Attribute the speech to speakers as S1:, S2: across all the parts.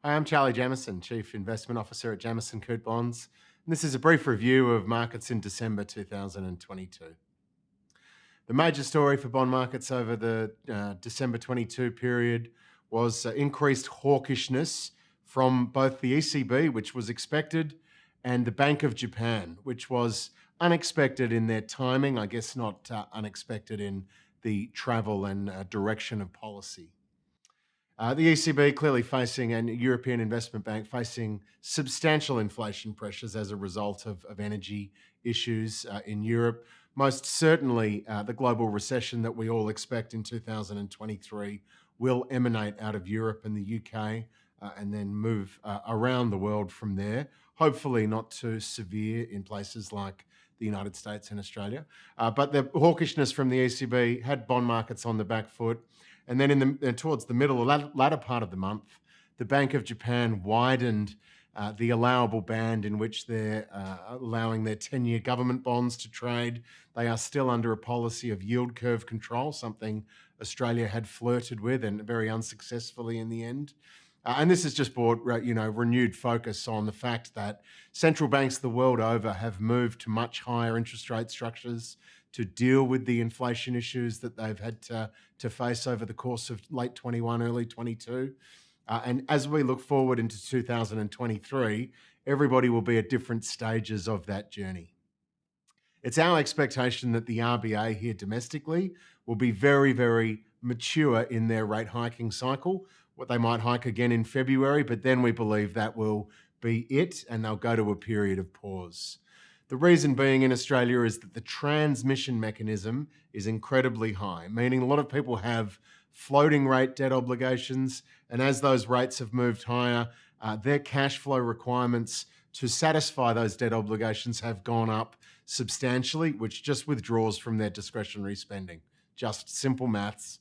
S1: Hi, I'm Charlie Jamieson, Chief Investment Officer at Jamieson Coote Bonds. And this is a brief review of markets in December 2022. The major story for bond markets over the December 22 period was increased hawkishness from both the ECB, which was expected, and the Bank of Japan, which was unexpected in their timing, I guess not unexpected in the travel and direction of policy. The ECB clearly facing, and European Investment Bank facing substantial inflation pressures as a result of energy issues in Europe. Most certainly, the global recession that we all expect in 2023 will emanate out of Europe and the UK and then move around the world from there. Hopefully, not too severe in places like the United States and Australia. But the hawkishness from the ECB had bond markets on the back foot. And then towards the middle, latter part of the month, the Bank of Japan widened the allowable band in which they're allowing their 10-year government bonds to trade. They are still under a policy of yield curve control, something Australia had flirted with and very unsuccessfully in the end. And this has just brought, renewed focus on the fact that central banks the world over have moved to much higher interest rate structures to deal with the inflation issues that they've had to face over the course of late 21, early 22. And as we look forward into 2023, everybody will be at different stages of that journey. It's our expectation that the RBA here domestically will be very, very mature in their rate hiking cycle. What they might hike again in February, but then we believe that will be it and they'll go to a period of pause. The reason being in Australia is that the transmission mechanism is incredibly high, meaning a lot of people have floating rate debt obligations, and as those rates have moved higher, their cash flow requirements to satisfy those debt obligations have gone up substantially, which just withdraws from their discretionary spending. Just simple maths.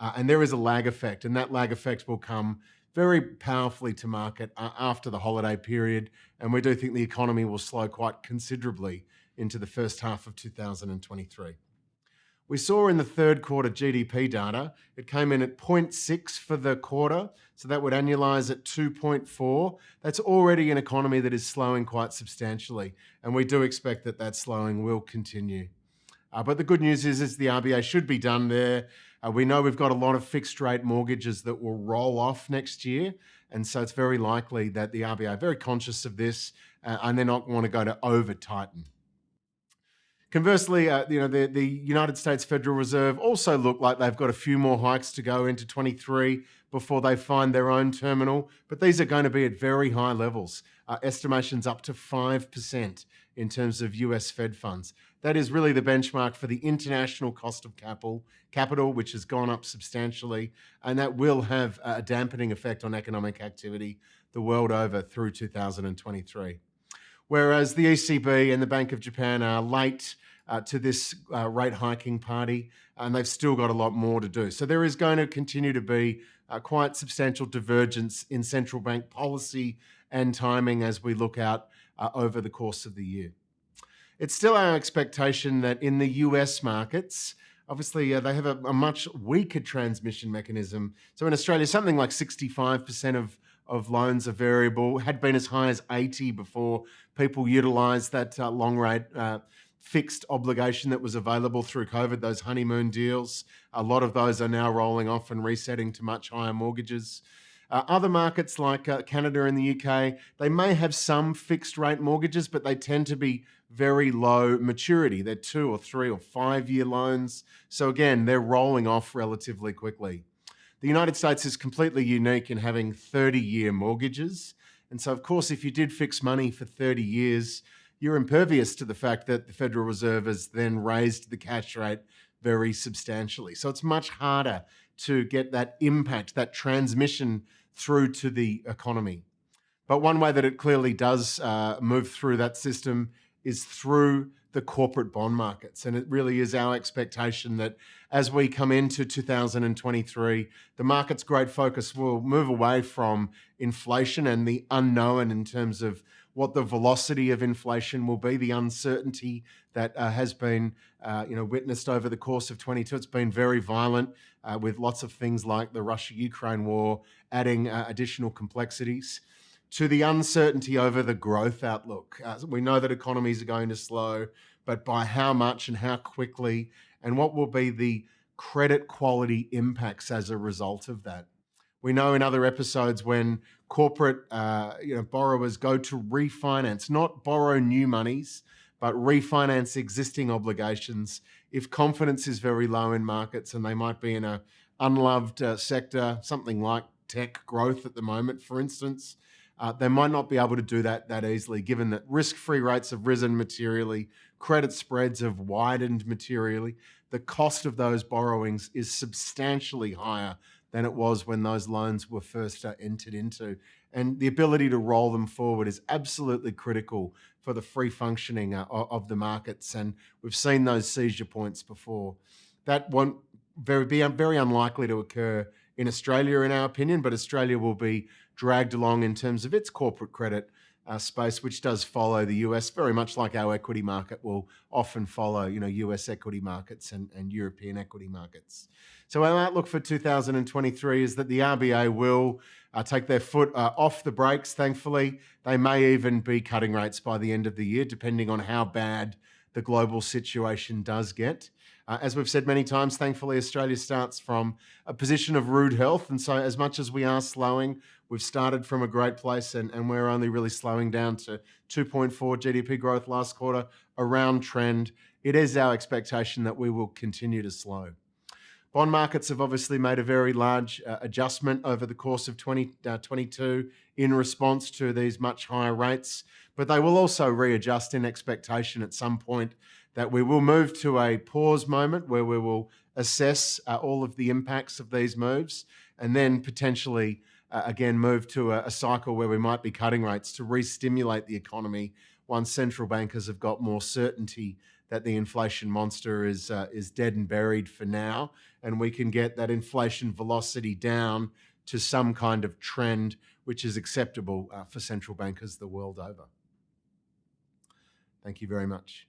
S1: And there is a lag effect, and that lag effect will come very powerfully to market after the holiday period. And we do think the economy will slow quite considerably into the first half of 2023. We saw in the third quarter GDP data, it came in at 0.6 for the quarter, so that would annualize at 2.4. That's already an economy that is slowing quite substantially, and we do expect that that slowing will continue. But the good news is the RBA should be done there. We know we've got a lot of fixed rate mortgages that will roll off next year. And so it's very likely that the RBA are very conscious of this and they're not want to go to over tighten. Conversely, the United States Federal Reserve also look like they've got a few more hikes to go into 23 before they find their own terminal, but these are going to be at very high levels, estimations up to 5% in terms of US Fed funds. That is really the benchmark for the international cost of capital, which has gone up substantially, and that will have a dampening effect on economic activity the world over through 2023. Whereas the ECB and the Bank of Japan are late to this rate hiking party, and they've still got a lot more to do. So there is going to continue to be quite substantial divergence in central bank policy and timing as we look out over the course of the year. It's still our expectation that in the US markets, obviously they have a much weaker transmission mechanism. So in Australia, something like 65% of loans are variable, had been as high as 80 before people utilised that long rate fixed obligation that was available through COVID, those honeymoon deals. A lot of those are now rolling off and resetting to much higher mortgages. Other markets like Canada and the UK, they may have some fixed rate mortgages, but they tend to be very low maturity. They're 2 or 3 or 5 year loans. So again, they're rolling off relatively quickly. The United States is completely unique in having 30-year mortgages. And so, of course, if you did fix money for 30 years, you're impervious to the fact that the Federal Reserve has then raised the cash rate very substantially. So it's much harder to get that impact, that transmission through to the economy. But one way that it clearly does move through that system is through the corporate bond markets. And it really is our expectation that as we come into 2023, the market's great focus will move away from inflation and the unknown in terms of what the velocity of inflation will be, the uncertainty that has been witnessed over the course of 22. It's been very violent with lots of things like the Russia-Ukraine war adding additional complexities, to the uncertainty over the growth outlook. We know that economies are going to slow, but by how much and how quickly, and what will be the credit quality impacts as a result of that. We know in other episodes when corporate borrowers go to refinance, not borrow new monies, but refinance existing obligations. If confidence is very low in markets and they might be in a unloved sector, something like tech growth at the moment, for instance, they might not be able to do that easily, given that risk-free rates have risen materially, credit spreads have widened materially. The cost of those borrowings is substantially higher than it was when those loans were first entered into. And the ability to roll them forward is absolutely critical for the free functioning of the markets. And we've seen those seizure points before. That won't be very unlikely to occur in Australia, in our opinion, but Australia will be dragged along in terms of its corporate credit space, which does follow the US, very much like our equity market will often follow, US equity markets and European equity markets. So our outlook for 2023 is that the RBA will take their foot off the brakes, thankfully. They may even be cutting rates by the end of the year, depending on how bad the global situation does get. As we've said many times, thankfully, Australia starts from a position of rude health. And so as much as we are slowing, we've started from a great place and we're only really slowing down to 2.4 GDP growth last quarter, around trend. It is our expectation that we will continue to slow. Bond markets have obviously made a very large adjustment over the course of 2022 in response to these much higher rates, but they will also readjust in expectation at some point that we will move to a pause moment where we will assess all of the impacts of these moves and then potentially again move to a cycle where we might be cutting rates to re-stimulate the economy once central bankers have got more certainty that the inflation monster is dead and buried for now, and we can get that inflation velocity down to some kind of trend which is acceptable for central bankers the world over. Thank you very much.